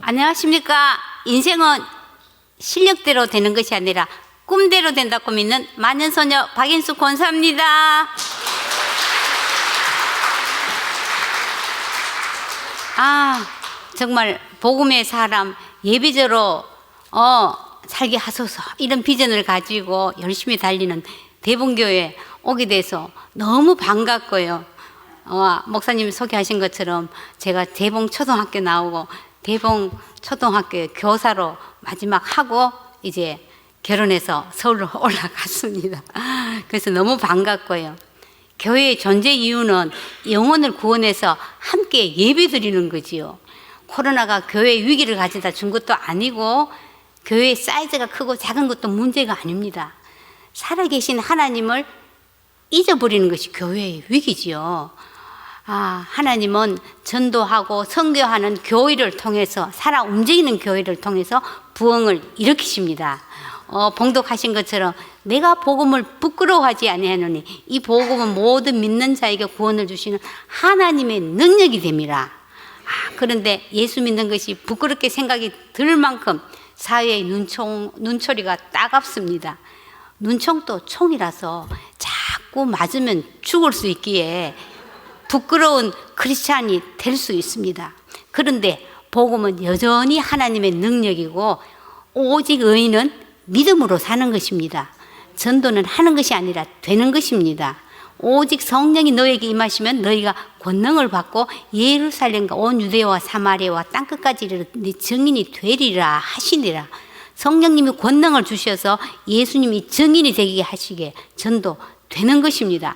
안녕하십니까. 인생은 실력대로 되는 것이 아니라 꿈대로 된다고 믿는 만년소녀 박인수 권사입니다. 정말 복음의 사람 예비저로 살게 하소서, 이런 비전을 가지고 열심히 달리는 대봉교회에 오게 돼서 너무 반갑고요. 목사님 소개하신 것처럼 제가 대봉초등학교 나오고 대봉초등학교에 교사로 마지막 하고 이제 결혼해서 서울로 올라갔습니다. 그래서 너무 반갑고요. 교회의 존재 이유는 영혼을 구원해서 함께 예배 드리는 거지요. 코로나가 교회 위기를 가져다 준 것도 아니고 교회의 사이즈가 크고 작은 것도 문제가 아닙니다. 살아계신 하나님을 잊어버리는 것이 교회의 위기지요. 하나님은 전도하고 선교하는 교회를 통해서, 살아 움직이는 교회를 통해서 부흥을 일으키십니다. 봉독하신 것처럼 내가 복음을 부끄러워하지 아니하노니 이 복음은 모든 믿는 자에게 구원을 주시는 하나님의 능력이 됩니다. 그런데 예수 믿는 것이 부끄럽게 생각이 들 만큼 사회의 눈초리가 따갑습니다. 눈총도 총이라서 자꾸 맞으면 죽을 수 있기에 부끄러운 크리스찬이 될 수 있습니다. 그런데 복음은 여전히 하나님의 능력이고 오직 의인은 믿음으로 사는 것입니다. 전도는 하는 것이 아니라 되는 것입니다. 오직 성령이 너에게 임하시면 너희가 권능을 받고 예루살렘과 온 유대와 사마리아와 땅끝까지 이르러 네 증인이 되리라 하시니라. 성령님이 권능을 주셔서 예수님이 증인이 되게 하시게 전도되는 것입니다.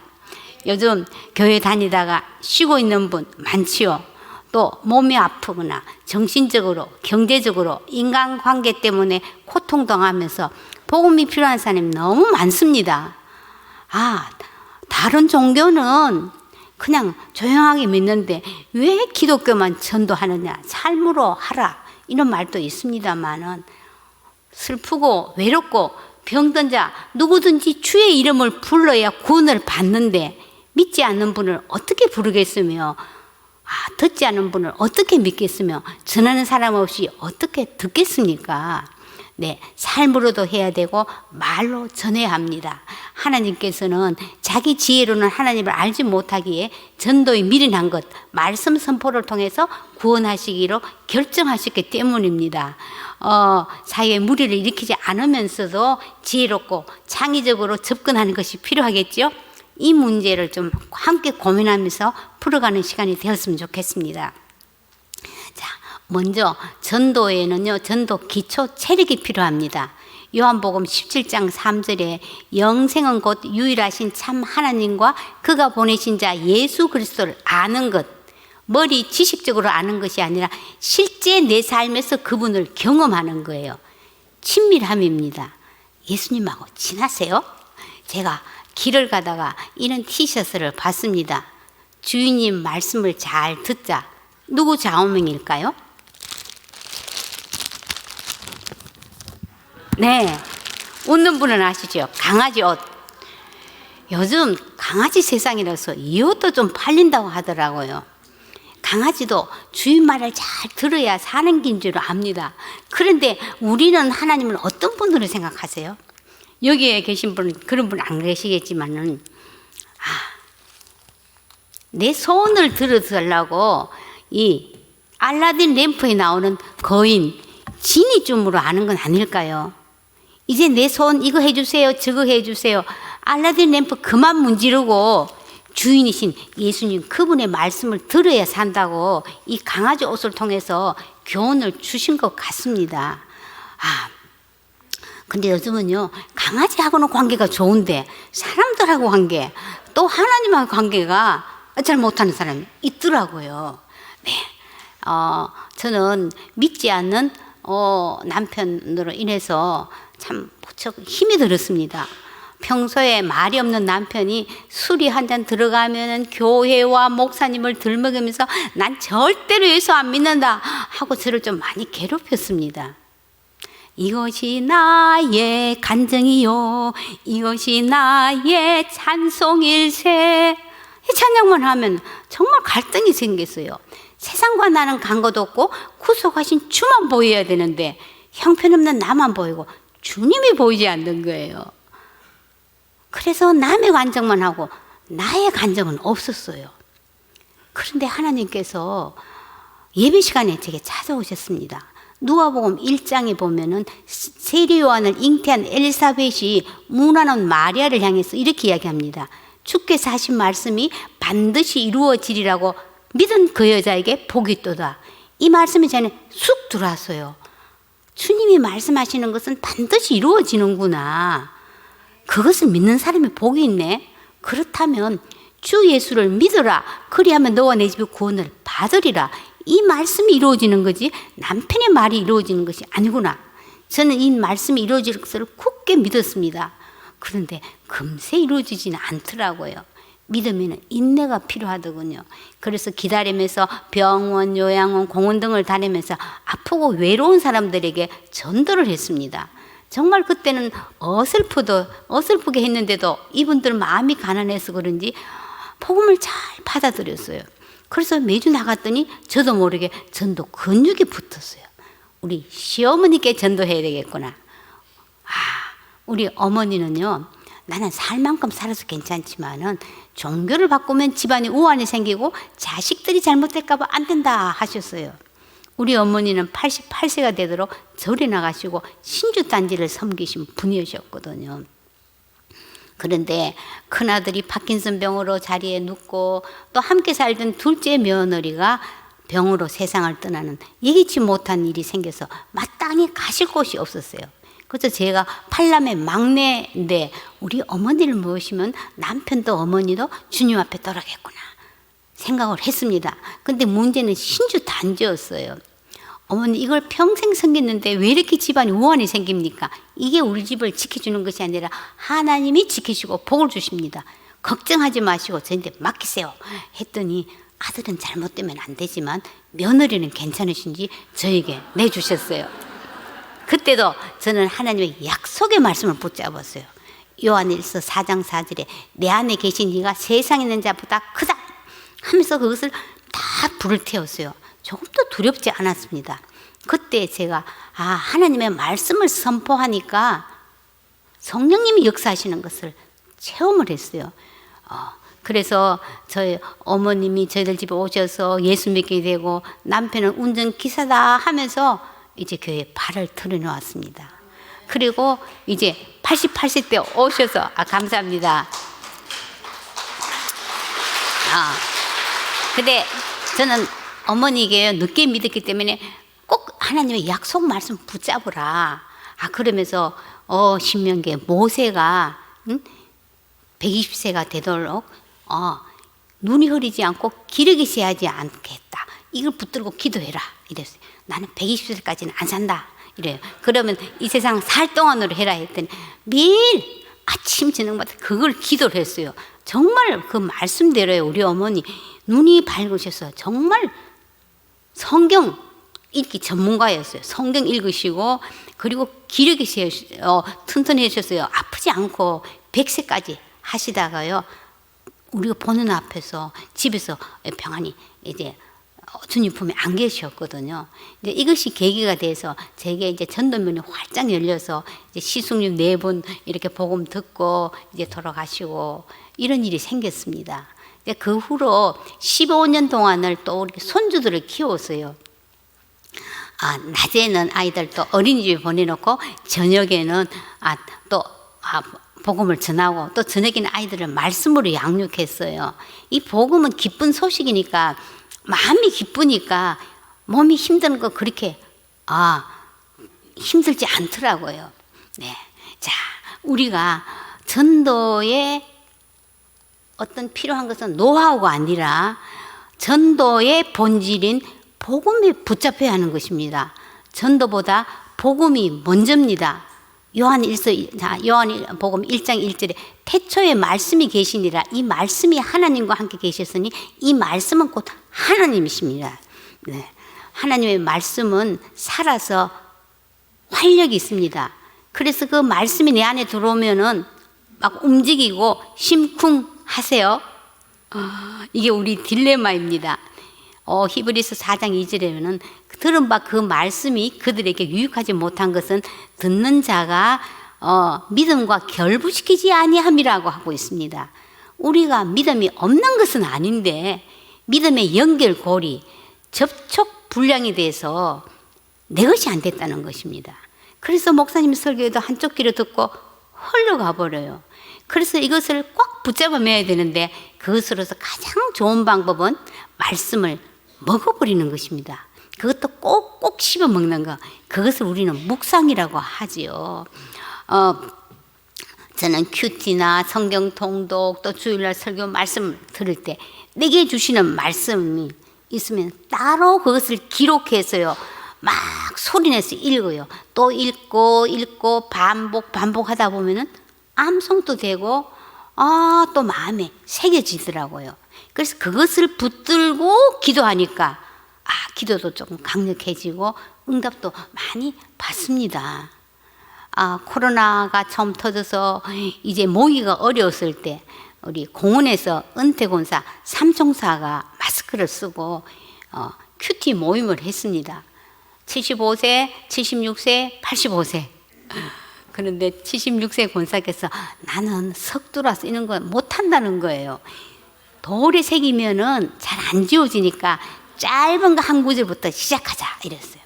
요즘 교회 다니다가 쉬고 있는 분 많지요. 또 몸이 아프거나 정신적으로, 경제적으로, 인간관계 때문에 고통당하면서 복음이 필요한 사람이 너무 많습니다. 다른 종교는 그냥 조용하게 믿는데 왜 기독교만 전도하느냐, 삶으로 하라, 이런 말도 있습니다만은 슬프고 외롭고 병든 자 누구든지 주의 이름을 불러야 구원을 받는데 믿지 않는 분을 어떻게 부르겠으며 듣지 않는 분을 어떻게 믿겠으며 전하는 사람 없이 어떻게 듣겠습니까? 네, 삶으로도 해야 되고 말로 전해야 합니다. 하나님께서는 자기 지혜로는 하나님을 알지 못하기에 전도에 미련한 것, 말씀 선포를 통해서 구원하시기로 결정하셨기 때문입니다. 사회에 무리를 일으키지 않으면서도 지혜롭고 창의적으로 접근하는 것이 필요하겠죠. 이 문제를 좀 함께 고민하면서 풀어가는 시간이 되었으면 좋겠습니다. 자, 먼저 전도에는요, 전도 기초 체력이 필요합니다. 요한복음 17장 3절에 영생은 곧 유일하신 참 하나님과 그가 보내신 자 예수 그리스도를 아는 것, 머리 지식적으로 아는 것이 아니라 실제 내 삶에서 그분을 경험하는 거예요. 친밀함입니다. 예수님하고 친하세요? 제가 길을 가다가 이런 티셔츠를 봤습니다. 주인님 말씀을 잘 듣자. 누구 좌우명일까요? 네, 웃는 분은 아시죠? 강아지 옷. 요즘 강아지 세상이라서 이 옷도 좀 팔린다고 하더라고요. 강아지도 주인 말을 잘 들어야 사는 긴 줄 압니다. 그런데 우리는 하나님을 어떤 분으로 생각하세요? 여기에 계신 분은 그런 분 안 계시겠지만은 내 소원을 들어달라고 이 알라딘 램프에 나오는 거인 지니 쯤으로 아는 건 아닐까요? 이제 내 소원 이거 해주세요, 저거 해주세요. 알라딘 램프 그만 문지르고 주인이신 예수님 그분의 말씀을 들어야 산다고 이 강아지 옷을 통해서 교훈을 주신 것 같습니다. 근데 요즘은요, 강아지하고는 관계가 좋은데 사람들하고 관계, 또 하나님하고 관계가 잘 못하는 사람이 있더라고요. 네, 저는 믿지 않는 남편으로 인해서 참 무척 힘이 들었습니다. 평소에 말이 없는 남편이 술이 한 잔 들어가면은 교회와 목사님을 들먹이면서 난 절대로 예수 안 믿는다 하고 저를 좀 많이 괴롭혔습니다. 이것이 나의 간증이요, 이것이 나의 찬송일세. 이 찬양만 하면 정말 갈등이 생겼어요. 세상과 나는 간것도 없고 구속하신 주만 보여야 되는데 형편없는 나만 보이고 주님이 보이지 않는 거예요. 그래서 남의 간증만 하고 나의 간증은 없었어요. 그런데 하나님께서 예배 시간에 제게 찾아오셨습니다. 누가복음 1장에 보면은 세례 요한을 잉태한 엘사벳이 문안온 마리아를 향해서 이렇게 이야기합니다. 주께서 하신 말씀이 반드시 이루어지리라고 믿은 그 여자에게 복이 있도다. 이 말씀이 전에 쑥 들어왔어요. 주님이 말씀하시는 것은 반드시 이루어지는구나. 그것을 믿는 사람이 복이 있네. 그렇다면 주 예수를 믿어라. 그리하면 너와 내 집이 구원을 받으리라. 이 말씀이 이루어지는 거지 남편의 말이 이루어지는 것이 아니구나. 저는 이 말씀이 이루어질 것을 굳게 믿었습니다. 그런데 금세 이루어지지는 않더라고요. 믿으면 인내가 필요하더군요. 그래서 기다리면서 병원, 요양원, 공원 등을 다니면서 아프고 외로운 사람들에게 전도를 했습니다. 정말 그때는 어설프게 했는데도 이분들 마음이 가난해서 그런지 복음을 잘 받아들였어요. 그래서 매주 나갔더니 저도 모르게 전도 근육이 붙었어요. 우리 시어머니께 전도해야 되겠구나. 우리 어머니는요, 나는 살 만큼 살아서 괜찮지만은 종교를 바꾸면 집안에 우환이 생기고 자식들이 잘못될까 봐 안 된다 하셨어요. 우리 어머니는 88세가 되도록 절에 나가시고 신주단지를 섬기신 분이셨거든요. 그런데 큰아들이 파킨슨 병으로 자리에 눕고 또 함께 살던 둘째 며느리가 병으로 세상을 떠나는 예기치 못한 일이 생겨서 마땅히 가실 곳이 없었어요. 그래서 제가 팔남의 막내인데 우리 어머니를 모시면 남편도 어머니도 주님 앞에 떠나겠구나 생각을 했습니다. 근데 문제는 신주 단지였어요. 어머니 이걸 평생 섬겼는데 왜 이렇게 집안이 우환이 생깁니까? 이게 우리 집을 지켜주는 것이 아니라 하나님이 지키시고 복을 주십니다. 걱정하지 마시고 저한테 맡기세요 했더니 아들은 잘못되면 안 되지만 며느리는 괜찮으신지 저에게 내주셨어요. 그때도 저는 하나님의 약속의 말씀을 붙잡았어요. 요한일서 4장 4절에 내 안에 계신 네가 세상에 있는 자보다 크다 하면서 그것을 다 불을 태웠어요. 조금도 두렵지 않았습니다. 그때 제가 하나님의 말씀을 선포하니까 성령님이 역사하시는 것을 체험을 했어요. 그래서 저희 어머님이 저희들 집에 오셔서 예수 믿게 되고 남편은 운전기사다 하면서 이제 교회에 발을 들여놓았습니다. 그리고 이제 88세 때 오셔서 감사합니다. 근데 저는 어머니에게 늦게 믿었기 때문에 꼭 하나님의 약속 말씀 붙잡으라. 그러면서 신명기에 모세가 120세가 되도록 눈이 흐리지 않고 기력이 세하지 않겠다. 이걸 붙들고 기도해라. 이랬어요. 나는 120세까지는 안 산다. 이래요. 그러면 이 세상 살 동안으로 해라 했더니 매일 아침 저녁마다 그걸 기도를 했어요. 정말 그 말씀대로요. 우리 어머니 눈이 밝으셔서 정말 성경 읽기 전문가였어요. 성경 읽으시고 그리고 기력이 튼튼해졌어요. 아프지 않고 100세까지 하시다가요. 우리가 보는 앞에서 집에서 평안히 이제 주님 품에 안 계셨거든요. 이제 이것이 계기가 돼서 제게 이제 전도문이 활짝 열려서 이제 시숙님 4분 이렇게 복음 듣고 이제 돌아가시고 이런 일이 생겼습니다. 이제 그 후로 15년 동안을 또 우리 손주들을 키웠어요. 낮에는 아이들 또 어린이집에 보내놓고 저녁에는 또 복음을 전하고 또 저녁에는 아이들을 말씀으로 양육했어요. 이 복음은 기쁜 소식이니까 마음이 기쁘니까 몸이 힘든 거 그렇게 힘들지 않더라고요. 네, 자 우리가 전도에 어떤 필요한 것은 노하우가 아니라 전도의 본질인 복음에 붙잡혀야 하는 것입니다. 전도보다 복음이 먼저입니다. 요한복음 1장 1절에 태초에 말씀이 계시니라. 이 말씀이 하나님과 함께 계셨으니 이 말씀은 곧 하나님이십니다. 네. 하나님의 말씀은 살아서 활력이 있습니다. 그래서 그 말씀이 내 안에 들어오면은 막 움직이고 심쿵하세요. 이게 우리 딜레마입니다. 히브리서 4장 2절에는 들은 바 그 말씀이 그들에게 유익하지 못한 것은 듣는 자가 믿음과 결부시키지 아니함이라고 하고 있습니다. 우리가 믿음이 없는 것은 아닌데 믿음의 연결고리, 접촉 불량이 돼서 내 것이 안 됐다는 것입니다. 그래서 목사님 설교에도 한쪽 귀로 듣고 흘러가 버려요. 그래서 이것을 꽉 붙잡아 매야 되는데 그것으로서 가장 좋은 방법은 말씀을 먹어버리는 것입니다. 그것도 꼭꼭 씹어 먹는 거. 그것을 우리는 묵상이라고 하지요. 저는 큐티나 성경 통독 또 주일날 설교 말씀을 들을 때 내게 주시는 말씀이 있으면 따로 그것을 기록해서요. 막 소리내서 읽어요. 또 읽고 반복하다 보면은 암송도 되고 또 마음에 새겨지더라고요. 그래서 그것을 붙들고 기도하니까 기도도 조금 강력해지고 응답도 많이 받습니다. 코로나가 처음 터져서 이제 모이기가 어려웠을 때 우리 공원에서 은퇴권사 삼총사가 마스크를 쓰고 큐티 모임을 했습니다. 75세, 76세, 85세. 그런데 76세 권사께서 나는 석두라서 이런 거 못한다는 거예요. 돌에 새기면은 잘 안 지워지니까 짧은 거 한 구절부터 시작하자 이랬어요.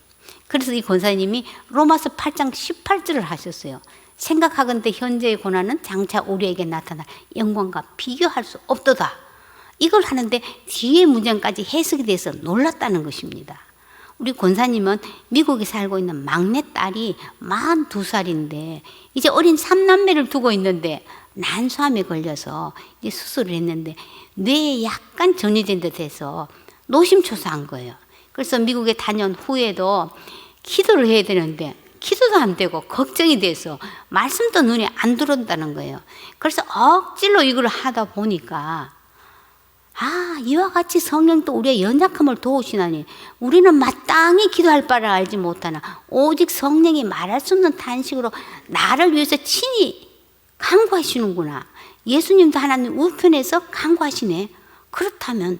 그래서 이 권사님이 로마서 8장 18절을 하셨어요. 생각하건대 현재의 고난은 장차 우리에게 나타날 영광과 비교할 수 없도다. 이걸 하는데 뒤에 문장까지 해석이 돼서 놀랐다는 것입니다. 우리 권사님은 미국에 살고 있는 막내딸이 42살인데 이제 어린 3남매를 두고 있는데 난소암에 걸려서 이제 수술을 했는데 뇌에 약간 전이된 듯해서 노심초사한 거예요. 그래서 미국에 다녀온 후에도 기도를 해야 되는데 기도도 안 되고 걱정이 돼서 말씀도 눈에 안 들어온다는 거예요. 그래서 억지로 이걸 하다 보니까 이와 같이 성령도 우리의 연약함을 도우시나니 우리는 마땅히 기도할 바를 알지 못하나 오직 성령이 말할 수 없는 탄식으로 나를 위해서 친히 간구하시는구나. 예수님도 하나님 우편에서 간구하시네. 그렇다면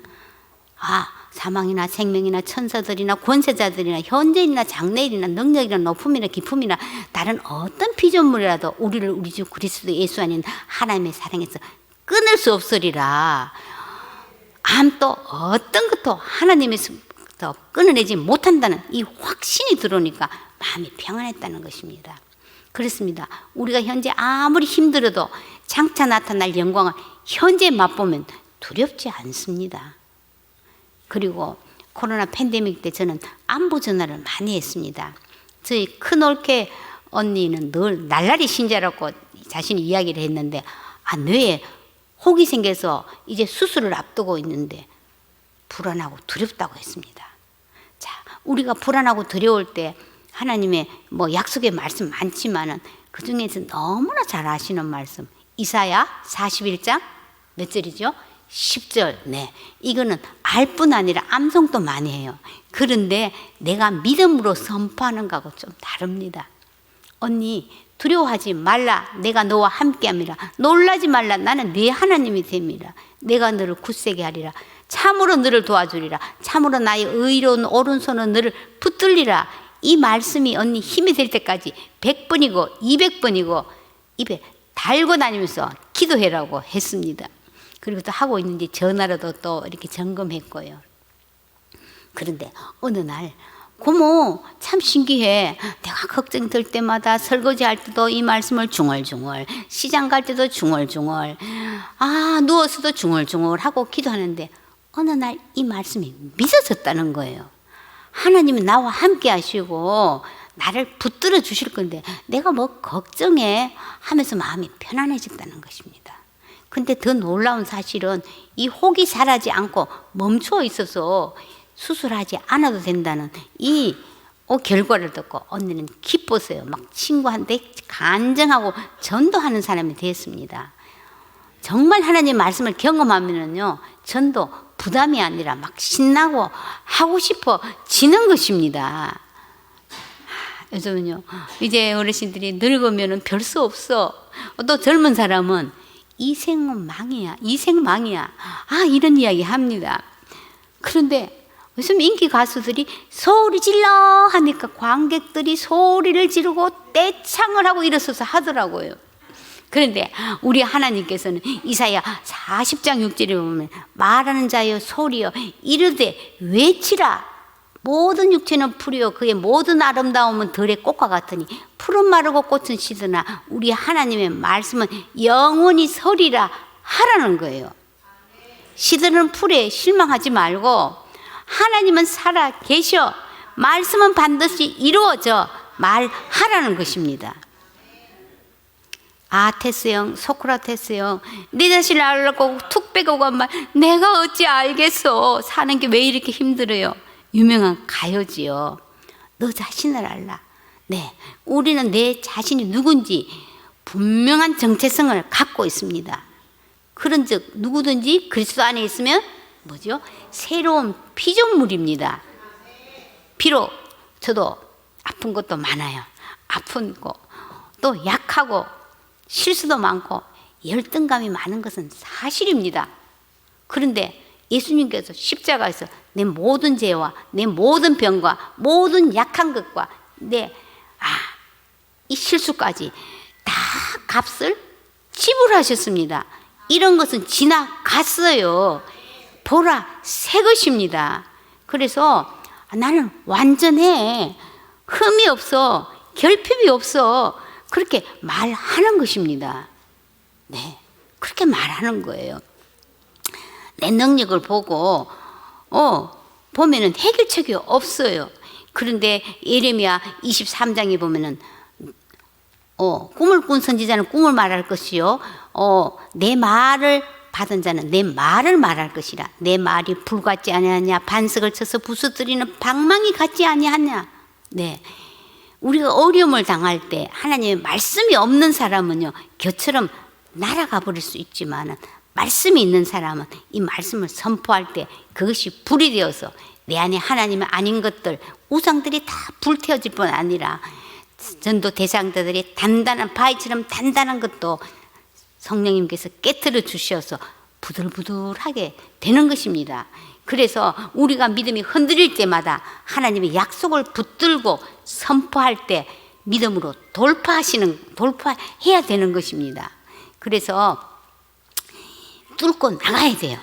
사망이나 생명이나 천사들이나 권세자들이나 현재이나 장래일이나 능력이나 높음이나 깊음이나 다른 어떤 피조물이라도 우리를 우리 주 그리스도 예수 아닌 하나님의 사랑에서 끊을 수 없으리라. 또 어떤 것도 하나님에서부터 끊어내지 못한다는 이 확신이 들어오니까 마음이 평안했다는 것입니다. 그렇습니다. 우리가 현재 아무리 힘들어도 장차 나타날 영광을 현재 맛보면 두렵지 않습니다. 그리고 코로나 팬데믹 때 저는 안부 전화를 많이 했습니다. 저희 큰올케 언니는 늘 날라리 신자라고 자신이 이야기를 했는데 뇌에 혹이 생겨서 이제 수술을 앞두고 있는데 불안하고 두렵다고 했습니다. 자, 우리가 불안하고 두려울 때 하나님의 약속의 말씀 많지만은 그 중에서 너무나 잘 아시는 말씀 이사야 41장 몇 절이죠? 10절. 네, 이거는 알 뿐 아니라 암송도 많이 해요. 그런데 내가 믿음으로 선포하는 거하고 좀 다릅니다. 언니 두려워하지 말라. 내가 너와 함께함이라. 놀라지 말라. 나는 네 하나님이 됨이라. 내가 너를 굳세게 하리라. 참으로 너를 도와주리라. 참으로 나의 의로운 오른손은 너를 붙들리라. 이 말씀이 언니 힘이 될 때까지 100번이고 200번이고 입에 달고 다니면서 기도해라고 했습니다. 그리고 또 하고 있는지 전화로도 또 이렇게 점검했고요. 그런데 어느 날 고모 참 신기해. 내가 걱정이 들 때마다 설거지 할 때도 이 말씀을 중얼중얼, 시장 갈 때도 중얼중얼, 누워서도 중얼중얼 하고 기도하는데 어느 날 이 말씀이 믿어졌다는 거예요. 하나님이 나와 함께 하시고 나를 붙들어 주실 건데 내가 걱정해 하면서 마음이 편안해졌다는 것입니다. 근데 더 놀라운 사실은 이 혹이 자라지 않고 멈춰 있어서 수술하지 않아도 된다는 이 결과를 듣고 언니는 기뻤어요. 막 친구한테 간증하고 전도하는 사람이 됐습니다. 정말 하나님 말씀을 경험하면은요, 전도 부담이 아니라 막 신나고 하고 싶어지는 것입니다. 요즘은요, 이제 어르신들이 늙으면은 별 수 없어. 또 젊은 사람은 이생은 망이야, 이생 망이야. 이런 이야기 합니다. 그런데 요즘 인기 가수들이 소리 질러 하니까 관객들이 소리를 지르고 떼창을 하고 일어서서 하더라고요. 그런데 우리 하나님께서는 이사야 40장 6절에 보면 말하는 자여 소리여 이르되 외치라 모든 육체는 풀이요 그의 모든 아름다움은 들의 꽃과 같으니 풀은 마르고 꽃은 시드나 우리 하나님의 말씀은 영원히 서리라 하라는 거예요. 시드는 풀에 실망하지 말고 하나님은 살아 계셔 말씀은 반드시 이루어져 말하라는 것입니다. 테스형 소크라테스형 내 자신을 알라고 툭 빼고 말 내가 어찌 알겠어 사는 게 왜 이렇게 힘들어요. 유명한 가요지요. 너 자신을 알라. 네, 우리는 내 자신이 누군지 분명한 정체성을 갖고 있습니다. 그런즉 누구든지 그리스도 안에 있으면 뭐죠? 새로운 피조물입니다. 비록 저도 아픈 것도 많아요. 아픈 거 또 약하고 실수도 많고 열등감이 많은 것은 사실입니다. 그런데 예수님께서 십자가에서 내 모든 죄와 내 모든 병과 모든 약한 것과 이 실수까지 다 값을 지불하셨습니다. 이런 것은 지나갔어요. 보라 새 것입니다. 그래서 나는 완전해 흠이 없어 결핍이 없어 그렇게 말하는 것입니다. 네, 그렇게 말하는 거예요. 내 능력을 보고 보면은 해결책이 없어요. 그런데 예레미야 23장에 보면은 꿈을 꾼 선지자는 꿈을 말할 것이요 내 말을 받은 자는 내 말을 말할 것이라. 내 말이 불 같지 아니하냐 반석을 쳐서 부수뜨리는 방망이 같지 아니하냐. 네, 우리가 어려움을 당할 때 하나님의 말씀이 없는 사람은요 겨처럼 날아가 버릴 수 있지만 말씀이 있는 사람은 이 말씀을 선포할 때 그것이 불이 되어서 내 안에 하나님이 아닌 것들 우상들이 다 불태워질 뿐 아니라 전도 대상자들이 단단한 바위처럼 단단한 것도 성령님께서 깨트려 주셔서 부들부들하게 되는 것입니다. 그래서 우리가 믿음이 흔들릴 때마다 하나님의 약속을 붙들고 선포할 때 믿음으로 돌파해야 되는 것입니다. 그래서 뚫고 나가야 돼요.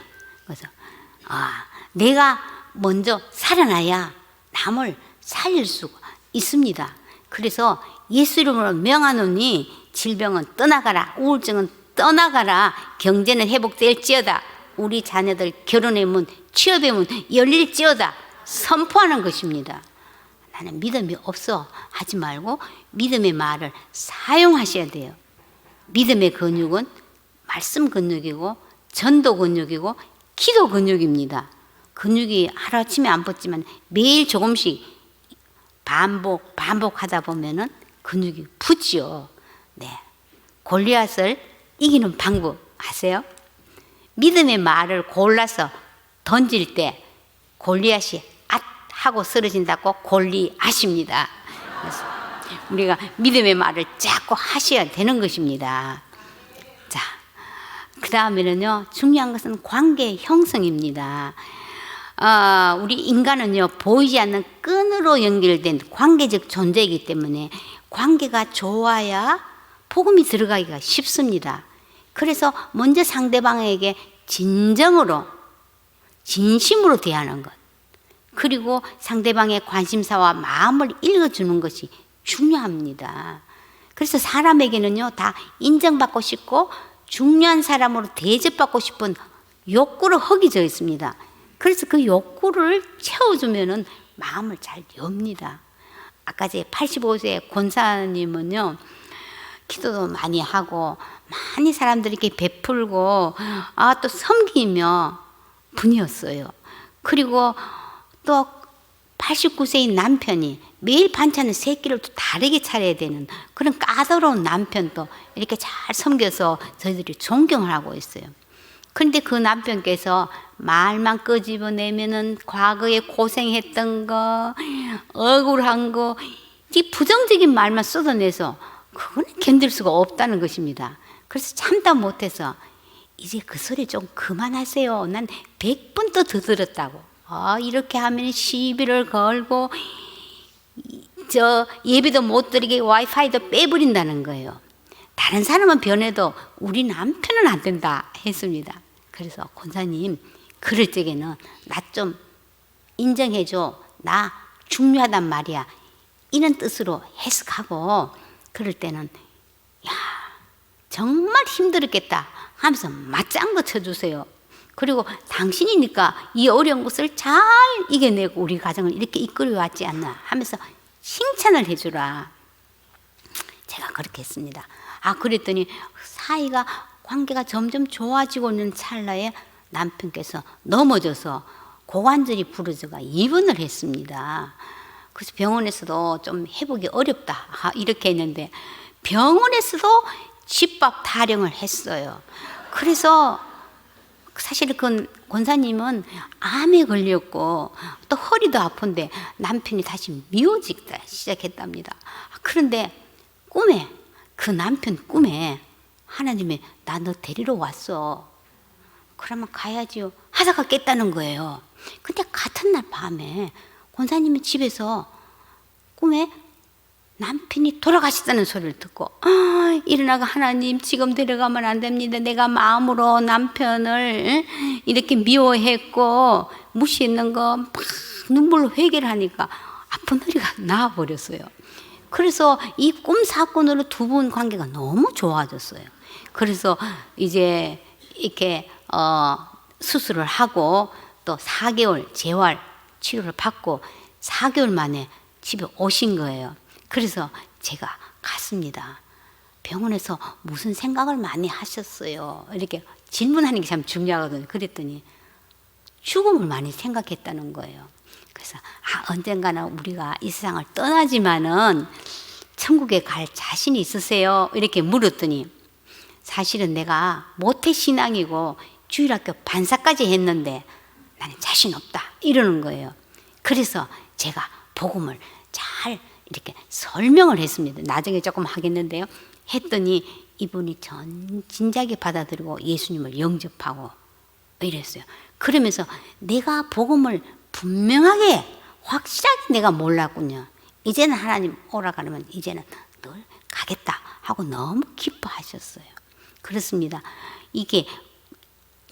그래서 내가 먼저 살아나야 남을 살릴 수가 있습니다. 그래서 예수 이름으로 명하노니 질병은 떠나가라 우울증은 떠나가라 경제는 회복될지어다 우리 자녀들 결혼의 문 취업의 문 열릴지어다 선포하는 것입니다. 나는 믿음이 없어 하지 말고 믿음의 말을 사용하셔야 돼요. 믿음의 근육은 말씀 근육이고 전도 근육이고 기도 근육입니다. 근육이 하루아침에 안 붙지만 매일 조금씩 반복하다 보면은 근육이 붙죠. 네, 골리앗을 이기는 방법 아세요? 믿음의 말을 골라서 던질 때 골리앗이 앗 하고 쓰러진다고 골리앗입니다. 그래서 우리가 믿음의 말을 자꾸 하셔야 되는 것입니다. 자, 그 다음에는요 중요한 것은 관계 형성입니다. 우리 인간은요 보이지 않는 끈으로 연결된 관계적 존재이기 때문에 관계가 좋아야 복음이 들어가기가 쉽습니다. 그래서 먼저 상대방에게 진심으로 대하는 것 그리고 상대방의 관심사와 마음을 읽어주는 것이 중요합니다. 그래서 사람에게는요 다 인정받고 싶고 중요한 사람으로 대접받고 싶은 욕구로 허기져 있습니다. 그래서 그 욕구를 채워주면은 마음을 잘 엽니다. 아까 제 85세 권사님은요 기도도 많이 하고 많이 사람들에게 베풀고 또 섬기며 분이었어요. 그리고 또 89세인 남편이 매일 반찬을 3끼를 또 다르게 차려야 되는 그런 까다로운 남편도 이렇게 잘 섬겨서 저희들이 존경을 하고 있어요. 그런데 그 남편께서 말만 끄집어내면은 과거에 고생했던 거, 억울한 거, 이 부정적인 말만 쏟아내서 그거는 견딜 수가 없다는 것입니다. 그래서 참다 못해서 이제 그 소리 좀 그만하세요. 난 100번 또 들었다고. 이렇게 하면 시비를 걸고 저 예배도 못 드리게 와이파이도 빼버린다는 거예요. 다른 사람은 변해도 우리 남편은 안 된다 했습니다. 그래서 권사님, 그럴 적에는 나 좀 인정해줘. 나 중요하단 말이야. 이런 뜻으로 해석하고, 그럴 때는 야, 정말 힘들었겠다 하면서 맞장구 쳐주세요. 그리고 당신이니까 이 어려운 것을 잘 이겨내고 우리 가정을 이렇게 이끌어 왔지 않나 하면서 칭찬을 해주라. 제가 그렇게 했습니다. 그랬더니 사이가, 관계가 점점 좋아지고 있는 찰나에 남편께서 넘어져서 고관절이 부러져가 입원을 했습니다. 그래서 병원에서도 좀 회복이 어렵다 이렇게 했는데, 병원에서도 집밥 타령을 했어요. 그래서 사실 그 권사님은 암에 걸렸고 또 허리도 아픈데 남편이 다시 미워지기 시작했답니다. 그런데 꿈에, 그 남편 꿈에 하나님이 나 너 데리러 왔어. 그러면 가야지요 하다가 깼다는 거예요. 근데 같은 날 밤에 권사님이 집에서 꿈에 남편이 돌아가셨다는 소리를 듣고 일어나가, 하나님 지금 데려가면 안 됩니다. 내가 마음으로 남편을 이렇게 미워했고 무시했는 거 막 눈물로 회개를 하니까 아픈 허리가 나아버렸어요. 그래서 이 꿈 사건으로 두 분 관계가 너무 좋아졌어요. 그래서 이제 이렇게 수술을 하고 또 4개월 재활 치료를 받고 4개월 만에 집에 오신 거예요. 그래서 제가 갔습니다. 병원에서 무슨 생각을 많이 하셨어요? 이렇게 질문하는 게 참 중요하거든요. 그랬더니 죽음을 많이 생각했다는 거예요. 그래서 언젠가는 우리가 이 세상을 떠나지만은 천국에 갈 자신이 있으세요? 이렇게 물었더니, 사실은 내가 모태신앙이고 주일학교 반사까지 했는데 나는 자신 없다 이러는 거예요. 그래서 제가 복음을 잘 이렇게 설명을 했습니다. 나중에 조금 하겠는데요. 했더니 이분이 진작에 받아들이고 예수님을 영접하고 이랬어요. 그러면서 내가 복음을 분명하게 확실하게 내가 몰랐군요. 이제는 하나님 오라 그러면 이제는 늘 가겠다 하고 너무 기뻐하셨어요. 그렇습니다. 이게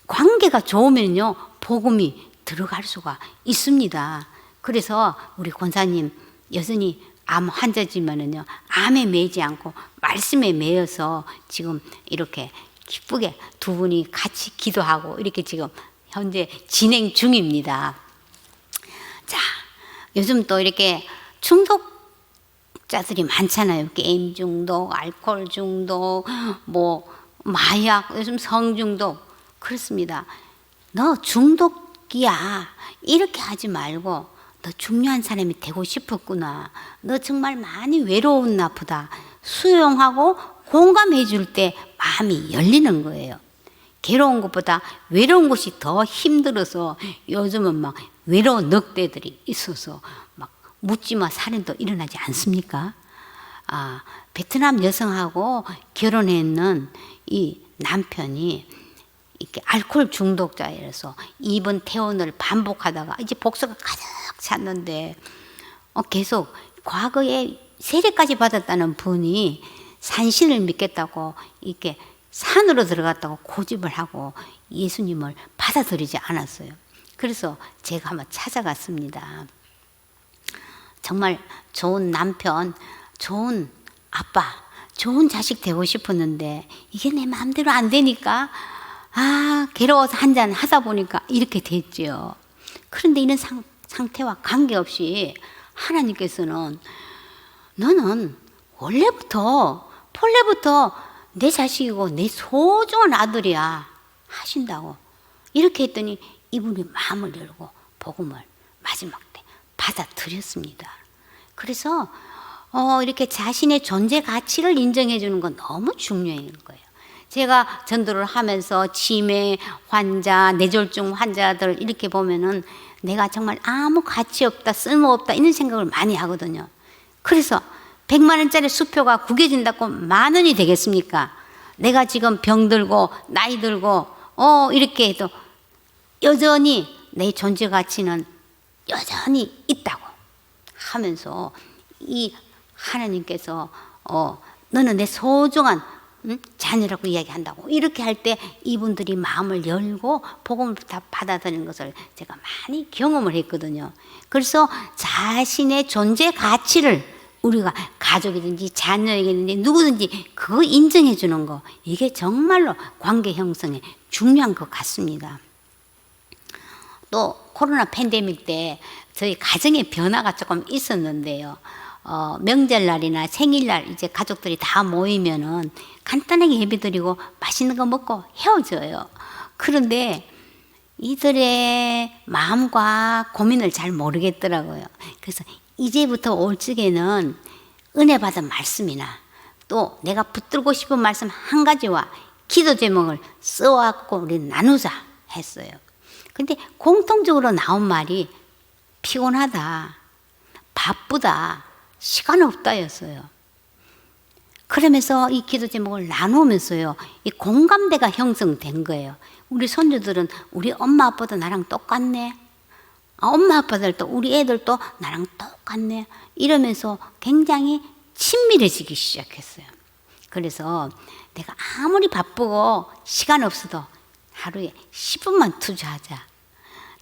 관계가 좋으면요 복음이 들어갈 수가 있습니다. 그래서 우리 권사님 여전히 암 환자지만은요 암에 매이지 않고 말씀에 매여서 지금 이렇게 기쁘게 두 분이 같이 기도하고 이렇게 지금 현재 진행 중입니다. 자, 요즘 또 이렇게 중독자들이 많잖아요. 게임 중독, 알코올 중독, 뭐 마약, 요즘 성중독. 그렇습니다. 너 중독이야 이렇게 하지 말고, 너 중요한 사람이 되고 싶었구나, 너 정말 많이 외로웠나 보다, 수용하고 공감해 줄 때 마음이 열리는 거예요. 괴로운 것보다 외로운 것이 더 힘들어서 요즘은 막 외로운 넉대들이 있어서 막 묻지마 살인도 일어나지 않습니까? 베트남 여성하고 결혼했는 이 남편이 이렇게 알코올 중독자여서 입원 퇴원을 반복하다가 이제 복수가 가득 찼는데 계속 과거에 세례까지 받았다는 분이 산신을 믿겠다고 이렇게 산으로 들어갔다고 고집을 하고 예수님을 받아들이지 않았어요. 그래서 제가 한번 찾아갔습니다. 정말 좋은 남편, 좋은 아빠, 좋은 자식 되고 싶었는데 이게 내 마음대로 안 되니까 괴로워서 한잔 하다 보니까 이렇게 됐죠. 그런데 이런 상태와 관계없이 하나님께서는 너는 본래부터 내 자식이고 내 소중한 아들이야 하신다고 이렇게 했더니 이분이 마음을 열고 복음을 마지막 때 받아들였습니다. 그래서 이렇게 자신의 존재 가치를 인정해 주는 건 너무 중요한 거예요. 제가 전도를 하면서 치매 환자, 뇌졸중 환자들 이렇게 보면은 내가 정말 아무 가치 없다, 쓸모없다 이런 생각을 많이 하거든요. 그래서 100만 원짜리 수표가 구겨진다고 10,000원이 되겠습니까? 내가 지금 병들고 나이 들고 이렇게 해도 여전히 내 존재 가치는 여전히 있다고 하면서 이 하나님께서 너는 내 소중한 자녀라고 이야기한다고 이렇게 할 때 이분들이 마음을 열고 복음을 다 받아들이는 것을 제가 많이 경험을 했거든요. 그래서 자신의 존재 가치를 우리가 가족이든지 자녀에게든지 누구든지 그거 인정해 주는 거, 이게 정말로 관계 형성에 중요한 것 같습니다. 또 코로나 팬데믹 때 저희 가정의 변화가 조금 있었는데요. 명절날이나 생일날 이제 가족들이 다 모이면은 간단하게 예배드리고 맛있는 거 먹고 헤어져요. 그런데 이들의 마음과 고민을 잘 모르겠더라고요. 그래서 이제부터 올 적에는 은혜 받은 말씀이나 또 내가 붙들고 싶은 말씀 한 가지와 기도 제목을 써왔고 우리 나누자 했어요. 근데 공통적으로 나온 말이 피곤하다, 바쁘다, 시간 없다였어요. 그러면서 이 기도 제목을 나누면서요, 이 공감대가 형성된 거예요. 우리 손주들은 우리 엄마 아빠도 나랑 똑같네. 엄마 아빠들도 우리 애들도 나랑 똑같네. 이러면서 굉장히 친밀해지기 시작했어요. 그래서 내가 아무리 바쁘고 시간 없어도 하루에 10분만 투자하자.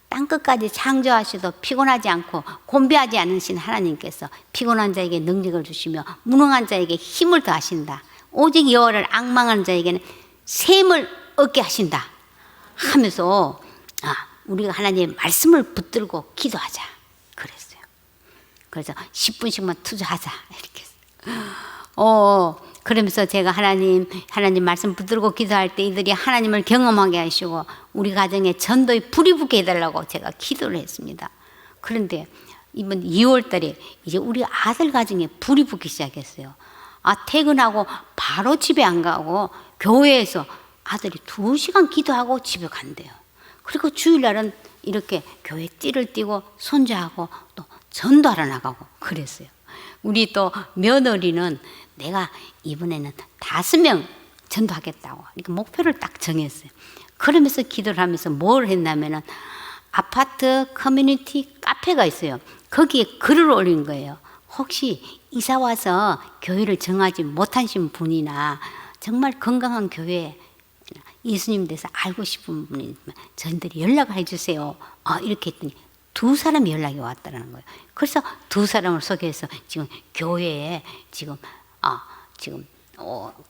땅끝까지 창조하시도 피곤하지 않고 곤비하지 않으신 하나님께서 피곤한 자에게 능력을 주시며 무능한 자에게 힘을 더하신다. 오직 여호와를 앙망하는 자에게는 샘을 얻게 하신다 하면서 우리가 하나님의 말씀을 붙들고 기도하자 그랬어요. 그래서 10분씩만 투자하자 이렇게 그러면서 제가 하나님 말씀 붙들고 기도할 때 이들이 하나님을 경험하게 하시고 우리 가정에 전도에 불이 붙게 해달라고 제가 기도를 했습니다. 그런데 이번 2월 달에 이제 우리 아들 가정에 불이 붙기 시작했어요. 퇴근하고 바로 집에 안 가고 교회에서 아들이 2시간 기도하고 집에 간대요. 그리고 주일날은 이렇게 교회 띠를 띠고 손자하고 또 전도하러 나가고 그랬어요. 우리 또 며느리는 내가 이번에는 5명 전도하겠다고 이렇게 목표를 딱 정했어요. 그러면서 기도를 하면서 뭘 했냐면은 아파트 커뮤니티 카페가 있어요. 거기에 글을 올린 거예요. 혹시 이사 와서 교회를 정하지 못하신 분이나 정말 건강한 교회 예수님 대해서 알고 싶은 분이 저희들이 연락을 해주세요. 이렇게 했더니 2사람이 연락이 왔다는 거예요. 그래서 2사람을 소개해서 지금 교회에 지금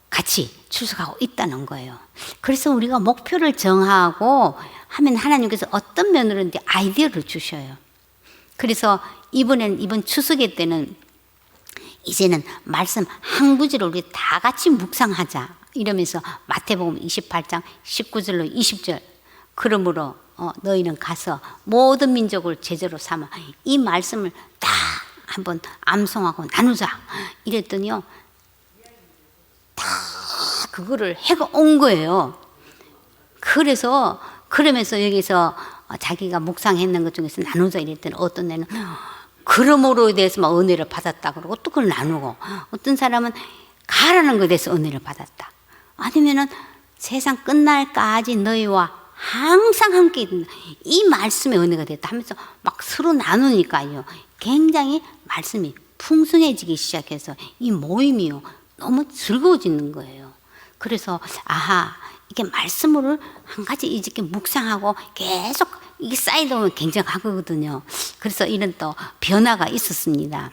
같이 출석하고 있다는 거예요. 그래서 우리가 목표를 정하고 하면 하나님께서 어떤 면으로든지 아이디어를 주셔요. 그래서 이번 추석회 때는 이제는 말씀 한 구절을 우리 다 같이 묵상하자 이러면서 마태복음 28장 19절로 20절 그러므로 너희는 가서 모든 민족을 제자로 삼아 이 말씀을 다 한번 암송하고 나누자 이랬더니요 다 그거를 해가 온 거예요. 그래서 그러면서 여기서 자기가 묵상했는 것 중에서 나누자 이랬더니 어떤 애는 그러므로 대해서 막 은혜를 받았다 그러고 또 그걸 나누고 어떤 사람은 가라는 것에 대해서 은혜를 받았다. 아니면은 세상 끝날까지 너희와 항상 함께 있는 이 말씀의 은혜가 됐다 하면서 막 서로 나누니까요. 굉장히 말씀이 풍성해지기 시작해서 이 모임이요. 너무 즐거워지는 거예요. 그래서 이게 말씀을 한 가지 이렇게 묵상하고 계속 이게 쌓이다 보면 굉장하거든요. 그래서 이런 또 변화가 있었습니다.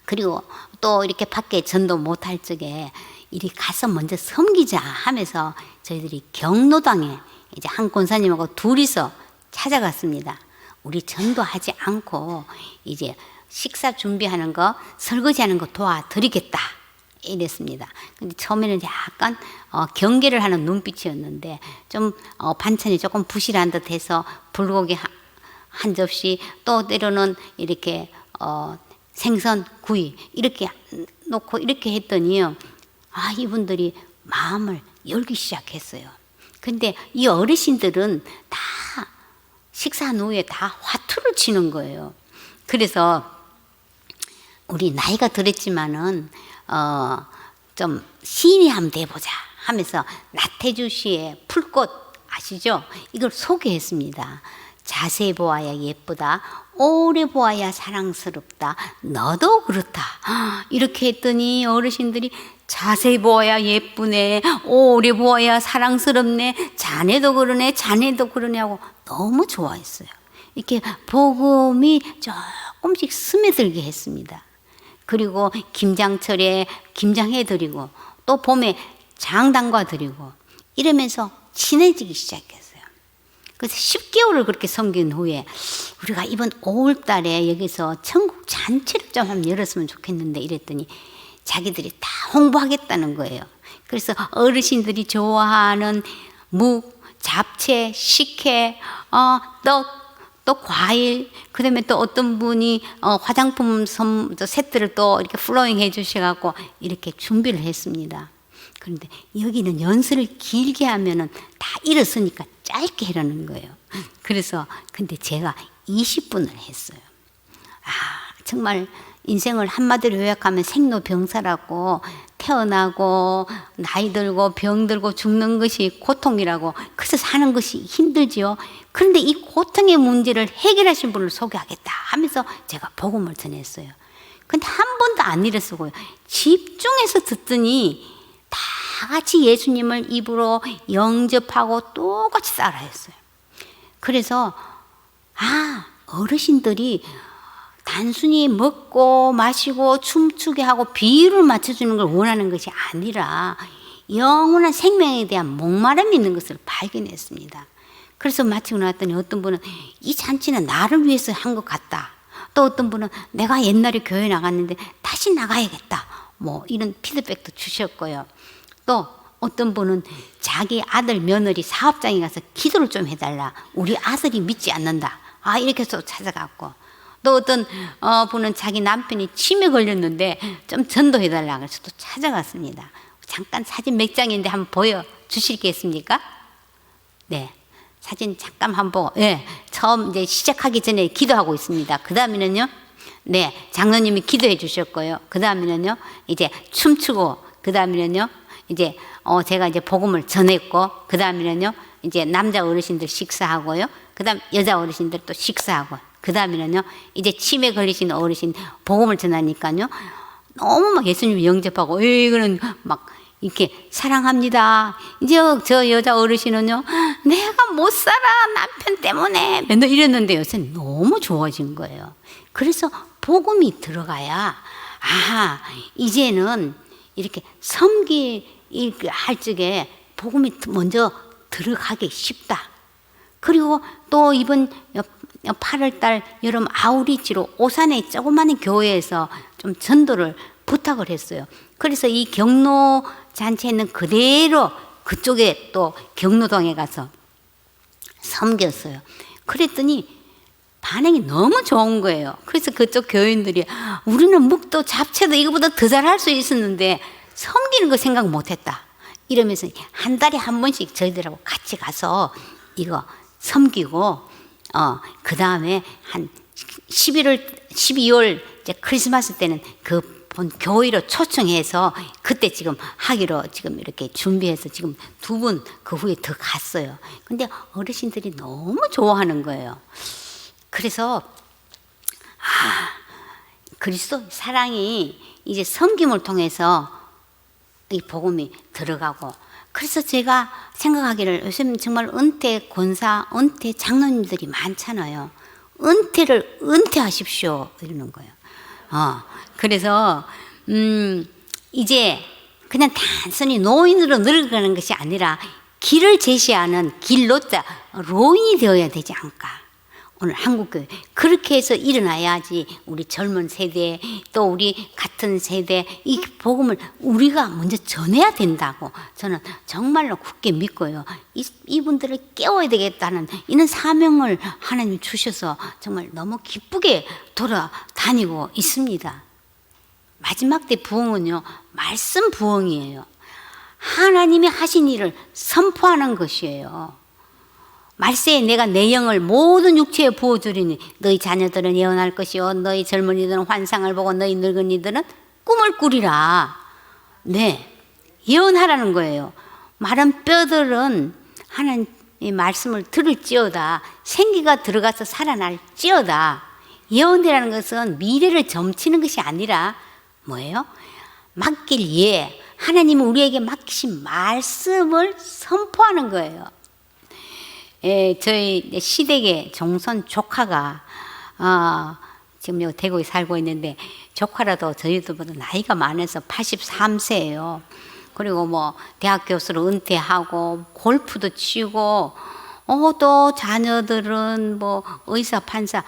그리고 또 이렇게 밖에 전도 못할 적에 이리 가서 먼저 섬기자 하면서 저희들이 경로당에 이제 한 권사님하고 둘이서 찾아갔습니다. 우리 전도하지 않고 이제 식사 준비하는 거, 설거지하는 거 도와드리겠다 이랬습니다. 근데 처음에는 약간 경계를 하는 눈빛이었는데 좀 반찬이 조금 부실한 듯해서 불고기 한 접시 또 때로는 이렇게 생선 구이 이렇게 놓고 이렇게 했더니요. 이분들이 마음을 열기 시작했어요. 근데 이 어르신들은 다 식사한 후에 다 화투를 치는 거예요. 그래서 우리 나이가 들었지만은 좀 시인이 한번 돼보자 하면서 나태주 씨의 풀꽃 아시죠? 이걸 소개했습니다. 자세히 보아야 예쁘다. 오래 보아야 사랑스럽다. 너도 그렇다. 이렇게 했더니 어르신들이 자세히 보아야 예쁘네. 오래 보아야 사랑스럽네. 자네도 그러네. 자네도 그러냐고 너무 좋아했어요. 이렇게 복음이 조금씩 스며들게 했습니다. 그리고 김장철에 김장해드리고 또 봄에 장담과 드리고 이러면서 친해지기 시작했어요. 그래서 10개월을 그렇게 섬긴 후에 우리가 이번 5월 달에 여기서 천국 잔치를 좀 한번 열었으면 좋겠는데 이랬더니 자기들이 다 홍보하겠다는 거예요. 그래서 어르신들이 좋아하는 묵, 잡채, 식혜, 떡, 또 과일, 그 다음에 또 어떤 분이 화장품 세트를 또 이렇게 플로잉 해 주셔갖고 이렇게 준비를 했습니다. 그런데 여기는 연설을 길게 하면은 다 일었으니까 짧게 하라는 거예요. 그래서 근데 제가 20분을 했어요. 정말 인생을 한마디로 요약하면 생로병사라고 태어나고 나이 들고 병 들고 죽는 것이 고통이라고 그래서 사는 것이 힘들지요. 그런데 이 고통의 문제를 해결하신 분을 소개하겠다 하면서 제가 복음을 전했어요. 근데 한 번도 안 일었어요. 집중해서 듣더니 다 같이 예수님을 입으로 영접하고 똑같이 따라했어요. 그래서 어르신들이 단순히 먹고 마시고 춤추게 하고 비율을 맞춰주는 걸 원하는 것이 아니라 영원한 생명에 대한 목마름이 있는 것을 발견했습니다. 그래서 마치고 나왔더니 어떤 분은 이 잔치는 나를 위해서 한 것 같다. 또 어떤 분은 내가 옛날에 교회 나갔는데 다시 나가야겠다. 뭐 이런 피드백도 주셨고요. 또 어떤 분은 자기 아들 며느리 사업장에 가서 기도를 좀 해달라. 우리 아들이 믿지 않는다. 이렇게 해서 찾아갔고 또 어떤 분은 자기 남편이 치매 걸렸는데 좀 전도해달라 그래서 또 찾아갔습니다. 잠깐 사진 몇 장인데 한번 보여주시겠습니까? 네, 사진 잠깐 한번 보고 처음 이제 시작하기 전에 기도하고 있습니다. 그 다음에는요, 네, 장로님이 기도해 주셨고요. 그 다음에는요, 이제 춤추고 그 다음에는요, 이제 제가 이제 복음을 전했고 그 다음에는요, 이제 남자 어르신들 식사하고요. 그 다음 여자 어르신들 또 식사하고 그 다음에는요, 이제 치매 걸리신 어르신 복음을 전하니까요, 너무 막 예수님 영접하고, 이거는 막 이렇게 사랑합니다. 이제 저 여자 어르신은요, 내가 못 살아, 남편 때문에. 맨날 이랬는데 요새 너무 좋아진 거예요. 그래서 복음이 들어가야, 이제는 이렇게 할 적에 복음이 먼저 들어가기 쉽다. 그리고 또 이번 8월달 여름 아우리치로 오산의 조그마한 교회에서 좀 전도를 부탁을 했어요. 그래서 이 경로 잔치에는 그대로 그쪽에 또 경로동에 가서 섬겼어요. 그랬더니 반응이 너무 좋은 거예요. 그래서 그쪽 교인들이 우리는 묵도 잡채도 이거보다 더 잘할 수 있었는데 섬기는 거 생각 못했다. 이러면서 한 달에 한 번씩 저희들하고 같이 가서 이거 섬기고 그 다음에 한 12월 이제 크리스마스 때는 그 교회로 초청해서 그때 지금 하기로 지금 이렇게 준비해서 지금 2분 그 후에 더 갔어요. 근데 어르신들이 너무 좋아하는 거예요. 그래서 그리스도 사랑이 이제 섬김을 통해서 이 복음이 들어가고, 그래서 제가 생각하기를 요즘 정말 은퇴 권사, 은퇴 장로님들이 많잖아요. 은퇴하십시오 이러는 거예요. 그래서 이제 그냥 단순히 노인으로 늙어가는 것이 아니라 길을 제시하는 길로자 로인이 되어야 되지 않을까. 오늘 한국교회 그렇게 해서 일어나야지 우리 젊은 세대 또 우리 같은 세대 이 복음을 우리가 먼저 전해야 된다고 저는 정말로 굳게 믿고요. 이분들을 깨워야 되겠다는 이런 사명을 하나님이 주셔서 정말 너무 기쁘게 돌아다니고 있습니다. 마지막 때 부흥은요, 말씀 부흥이에요. 하나님이 하신 일을 선포하는 것이에요. 말세에 내가 내 영을 모든 육체에 부어주리니 너희 자녀들은 예언할 것이요 너희 젊은이들은 환상을 보고 너희 늙은이들은 꿈을 꾸리라. 네, 예언하라는 거예요. 마른 뼈들은 하나님 이 말씀을 들을지어다. 생기가 들어가서 살아날지어다. 예언이라는 것은 미래를 점치는 것이 아니라 뭐예요? 맡길 예. 하나님은 우리에게 맡기신 말씀을 선포하는 거예요. 예, 저희 시댁의 종손 조카가 지금 여기 대구에 살고 있는데 조카라도 저희들보다 나이가 많아서 83세예요. 그리고 뭐 대학 교수로 은퇴하고 골프도 치고 또 자녀들은 뭐 의사 판사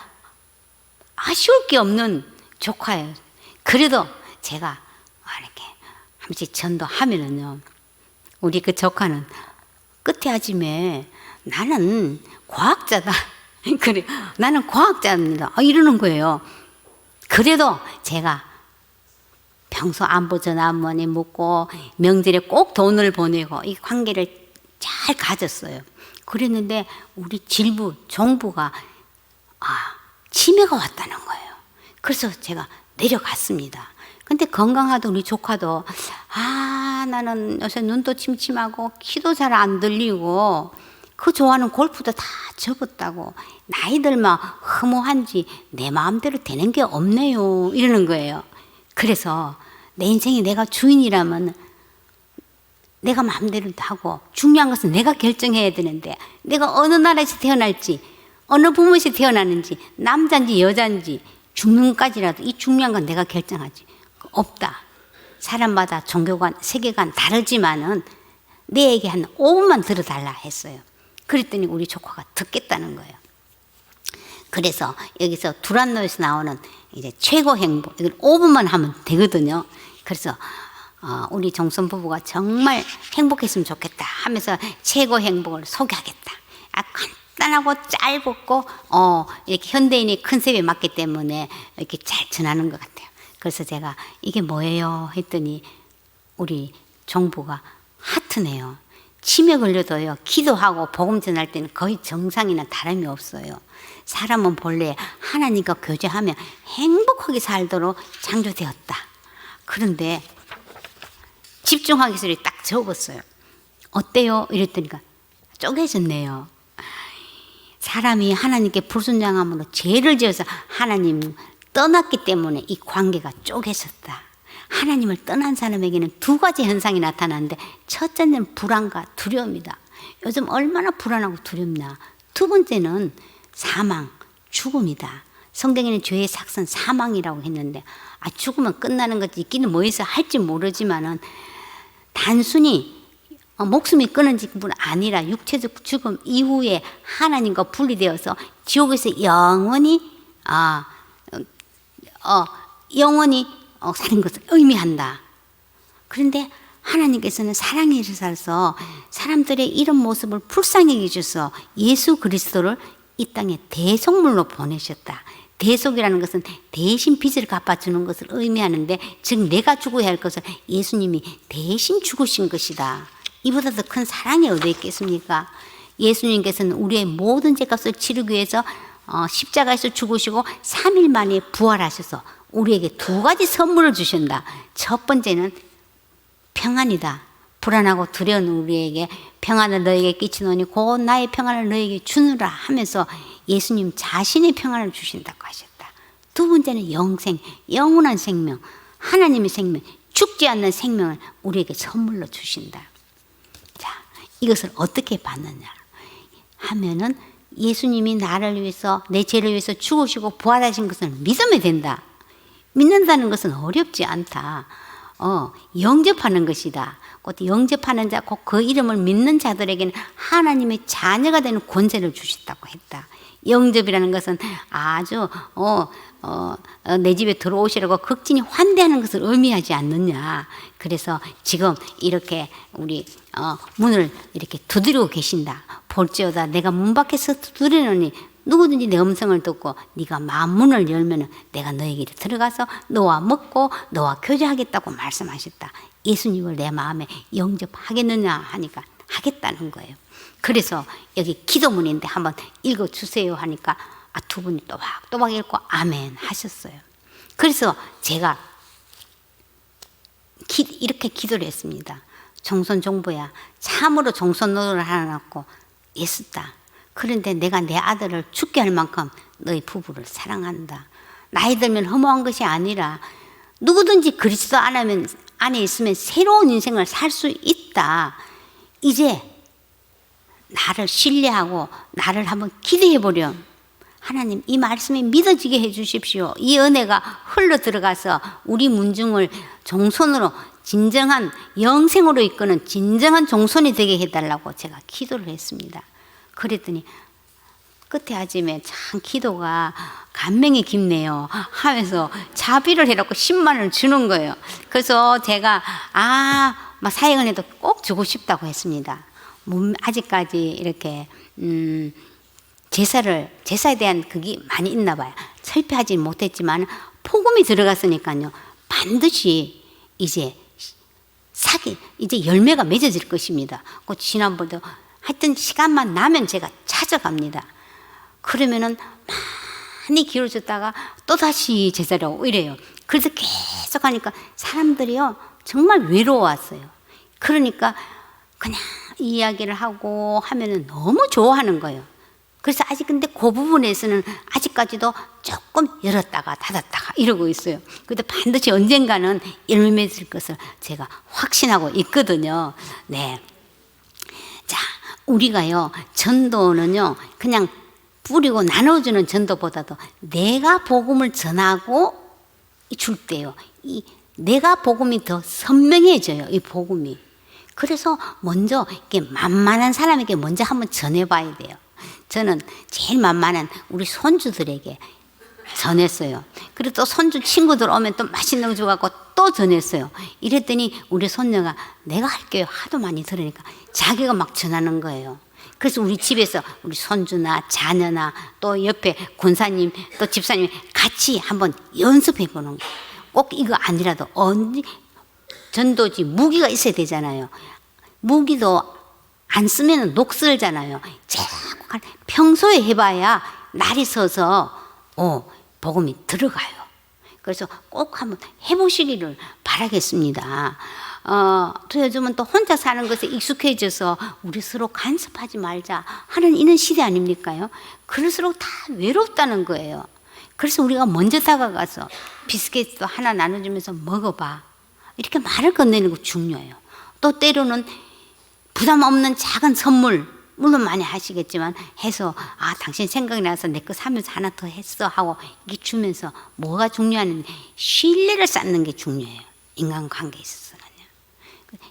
아쉬울 게 없는 조카예요. 그래도 제가 이렇게 한 번씩 전도하면은요, 우리 그 조카는 끝에 아침에 나는 과학자다. 그래, 나는 과학자입니다. 이러는 거예요. 그래도 제가 평소 안부 전화 한 번에 묻고 명절에 꼭 돈을 보내고 이 관계를 잘 가졌어요. 그랬는데 우리 질부, 종부가 치매가 왔다는 거예요. 그래서 제가 내려갔습니다. 근데 건강하던 우리 조카도 나는 요새 눈도 침침하고 키도 잘 안 들리고 그 좋아하는 골프도 다 접었다고 나이 들면 허무한지 내 마음대로 되는 게 없네요 이러는 거예요. 그래서 내 인생에 내가 주인이라면 내가 마음대로 하고 중요한 것은 내가 결정해야 되는데 내가 어느 나라에서 태어날지 어느 부모에서 태어나는지 남자인지 여자인지 죽는까지라도 이 중요한 건 내가 결정하지. 없다. 사람마다 종교관, 세계관 다르지만은 내 얘기 한 5분만 들어달라 했어요. 그랬더니 우리 조카가 듣겠다는 거예요. 그래서 여기서 두란노에서 나오는 이제 최고 행복, 이걸 5분만 하면 되거든요. 그래서 우리 정선 부부가 정말 행복했으면 좋겠다 하면서 최고 행복을 소개하겠다. 간단하고 짧고 이렇게 현대인의 컨셉에 맞기 때문에 이렇게 잘 전하는 것 같아요. 그래서 제가 이게 뭐예요 했더니 우리 종부가 하트네요. 치매 걸려도요, 기도하고 복음 전할 때는 거의 정상이나 다름이 없어요. 사람은 본래 하나님과 교제하며 행복하게 살도록 창조되었다. 그런데 집중하기 소리 딱 적었어요. 어때요? 이랬더니까 쪼개졌네요. 사람이 하나님께 불순종함으로 죄를 지어서 하나님 떠났기 때문에 이 관계가 쪼개졌다. 하나님을 떠난 사람에게는 두 가지 현상이 나타나는데 첫째는 불안과 두려움이다. 요즘 얼마나 불안하고 두렵나. 두 번째는 사망, 죽음이다. 성경에는 죄의 삭선 사망이라고 했는데 죽으면 끝나는 거지 있기는 뭐해서 할지 모르지만은 단순히 목숨이 끊어진 뿐 아니라 육체적 죽음 이후에 하나님과 분리되어서 지옥에서 영원히 사는 것을 의미한다. 그런데 하나님께서는 사랑에 있어서 사람들의 이런 모습을 불쌍히 여기셔서 예수 그리스도를 이 땅에 대속물로 보내셨다. 대속이라는 것은 대신 빚을 갚아주는 것을 의미하는데, 즉 내가 죽어야 할 것을 예수님이 대신 죽으신 것이다. 이보다 더 큰 사랑이 어디 있겠습니까? 예수님께서는 우리의 모든 죄값을 치르기 위해서 십자가에서 죽으시고 3일 만에 부활하셔서 우리에게 두 가지 선물을 주신다. 첫 번째는 평안이다. 불안하고 두려운 우리에게 평안을 너에게 끼치노니 곧 나의 평안을 너에게 주느라 하면서 예수님 자신의 평안을 주신다고 하셨다. 두 번째는 영생, 영원한 생명, 하나님의 생명, 죽지 않는 생명을 우리에게 선물로 주신다. 자, 이것을 어떻게 받느냐 하면은 예수님이 나를 위해서, 내 죄를 위해서 죽으시고 부활하신 것을 믿으면 된다. 믿는다는 것은 어렵지 않다. 영접하는 것이다. 곧 영접하는 자, 곧 그 이름을 믿는 자들에게는 하나님의 자녀가 되는 권세를 주셨다고 했다. 영접이라는 것은 아주 내 집에 들어오시라고 극진히 환대하는 것을 의미하지 않느냐. 그래서 지금 이렇게 우리 문을 이렇게 두드리고 계신다. 볼지어다 내가 문 밖에서 두드리노니 누구든지 내 음성을 듣고 네가 마음문을 열면은 내가 너에게 들어가서 너와 먹고 너와 교제하겠다고 말씀하셨다. 예수님을 내 마음에 영접하겠느냐 하니까 하겠다는 거예요. 그래서 여기 기도문인데 한번 읽어주세요 하니까 두 분이 또박또박 읽고 아멘 하셨어요. 그래서 제가 이렇게 기도를 했습니다. 정손 정부야, 참으로 정손 노릇을 하나 낳고 애썼다. 그런데 내가 내 아들을 죽게 할 만큼 너희 부부를 사랑한다. 나이 들면 허무한 것이 아니라 누구든지 그리스도 안에 있으면 새로운 인생을 살 수 있다. 이제 나를 신뢰하고 나를 한번 기대해 보렴. 하나님, 이 말씀이 믿어지게 해 주십시오. 이 은혜가 흘러 들어가서 우리 문중을 종손으로 진정한 영생으로 이끄는 진정한 종손이 되게 해달라고 제가 기도를 했습니다. 그랬더니 끝에 아침에 참 기도가 감명이 깊네요 하면서 자비를 해놓고 10만 원을 주는 거예요. 그래서 제가 막 사역을 해도 꼭 주고 싶다고 했습니다. 아직까지 이렇게 제사에 대한 그게 많이 있나 봐요. 설교하지 못했지만 복음이 들어갔으니까요. 반드시 이제 이제 열매가 맺어질 것입니다. 그 지난번도 하여튼 시간만 나면 제가 찾아갑니다. 그러면은 많이 기울어졌다가 또다시 제자리로 오고 이래요. 그래서 계속 하니까 사람들이요 정말 외로워왔어요. 그러니까 그냥 이야기를 하고 하면은 너무 좋아하는 거예요. 그래서 아직 근데 그 부분에서는 아직까지도 조금 열었다가 닫았다가 이러고 있어요. 그래도 반드시 언젠가는 열매 맺을 것을 제가 확신하고 있거든요. 네. 자, 우리가요 전도는요 그냥 뿌리고 나눠주는 전도보다도 내가 복음을 전하고 줄 때요. 내가 복음이 더 선명해져요. 이 복음이. 그래서 먼저 이렇게 만만한 사람에게 먼저 한번 전해봐야 돼요. 저는 제일 만만한 우리 손주들에게 전했어요. 그리고 또 손주 친구들 오면 또 맛있는 거 줘갖고 또 전했어요. 이랬더니 우리 손녀가 내가 할게요 하도 많이 들으니까 자기가 막 전하는 거예요. 그래서 우리 집에서 우리 손주나 자녀나 또 옆에 권사님 또 집사님 같이 한번 연습해 보는 거예요. 꼭 이거 아니라도 전도지 무기가 있어야 되잖아요. 무기도 안 쓰면 녹슬잖아요. 자꾸 평소에 해봐야 날이 서서 복음이 들어가요. 그래서 꼭 한번 해보시기를 바라겠습니다. 또 요즘은 또 혼자 사는 것에 익숙해져서 우리 서로 간섭하지 말자 하는 이런 시대 아닙니까요? 그럴수록 다 외롭다는 거예요. 그래서 우리가 먼저 다가가서 비스켓도 하나 나눠주면서 먹어봐. 이렇게 말을 건네는 거 중요해요. 또 때로는 부담 없는 작은 선물, 물론 많이 하시겠지만 해서 당신 생각이 나서 내 거 사면서 하나 더 했어 하고 이게 주면서 뭐가 중요하냐면 신뢰를 쌓는 게 중요해요. 인간관계에 있어서는요.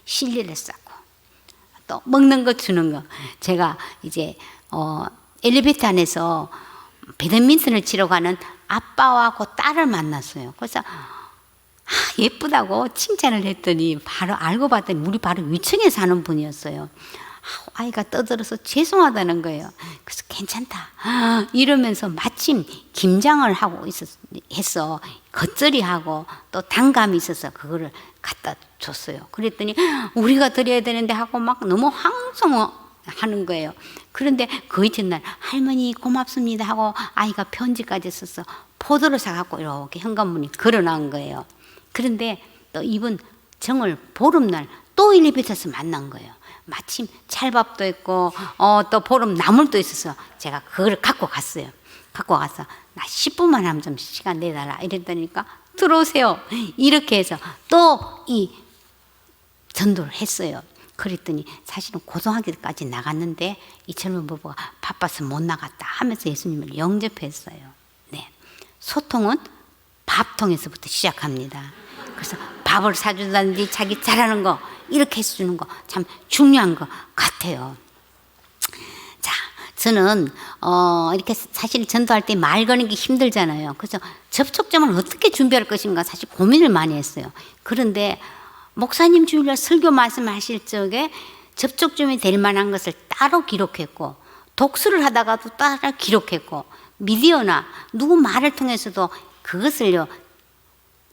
신뢰를 쌓고 또 먹는 거 주는 거. 제가 이제 엘리베이터 안에서 배드민턴을 치러 가는 아빠와 그 딸을 만났어요. 그래서 예쁘다고 칭찬을 했더니 바로 알고 봤더니 우리 바로 위층에 사는 분이었어요. 아이가 떠들어서 죄송하다는 거예요. 그래서 괜찮다 이러면서 마침 김장을 하고 했어. 겉절이하고 또 단감이 있어서 그거를 갖다 줬어요. 그랬더니 우리가 드려야 되는데 하고 막 너무 황송하는 거예요. 그런데 그 이튿날 할머니 고맙습니다 하고 아이가 편지까지 써서 포도를 사갖고 이렇게 현관문에 걸어놓은 거예요. 그런데 또 이번 정월 보름날 또 엘리베이터에서 만난 거예요. 마침 찰밥도 있고 또 보름 나물도 있어서 제가 그걸 갖고 갔어요. 갖고 가서 나 10분만 하면 좀 시간 내달라 이랬더니까 들어오세요. 이렇게 해서 또 이 전도를 했어요. 그랬더니 사실은 고등학교까지 나갔는데 이 젊은 부부가 바빠서 못 나갔다 하면서 예수님을 영접했어요. 네, 소통은 밥통에서부터 시작합니다. 그래서 밥을 사준다든지 자기 잘하는 거 이렇게 해주는 거 참 중요한 것 같아요. 자, 저는 이렇게 사실 전도할 때 말 거는 게 힘들잖아요. 그래서 접촉점을 어떻게 준비할 것인가 사실 고민을 많이 했어요. 그런데 목사님 주일날 설교 말씀하실 적에 접촉점이 될 만한 것을 따로 기록했고 독서를 하다가도 따로 기록했고 미디어나 누구 말을 통해서도 그것을요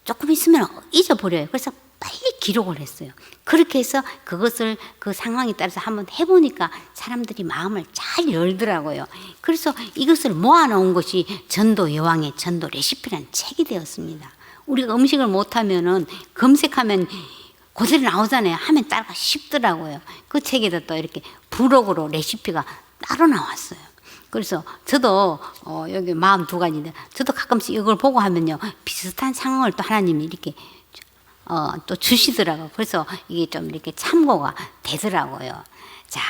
조금 있으면 잊어버려요. 그래서 빨리 기록을 했어요. 그렇게 해서 그것을 그 상황에 따라서 한번 해보니까 사람들이 마음을 잘 열더라고요. 그래서 이것을 모아놓은 것이 전도 여왕의 전도 레시피라는 책이 되었습니다. 우리가 음식을 못하면은 검색하면 그대로 나오잖아요. 하면 따라가 쉽더라고요. 그 책에도 또 이렇게 부록으로 레시피가 따로 나왔어요. 그래서 저도 여기 마음 두 가지인데 저도 가끔씩 이걸 보고 하면요 비슷한 상황을 또 하나님이 이렇게 또 주시더라고요. 그래서 이게 좀 이렇게 참고가 되더라고요. 자,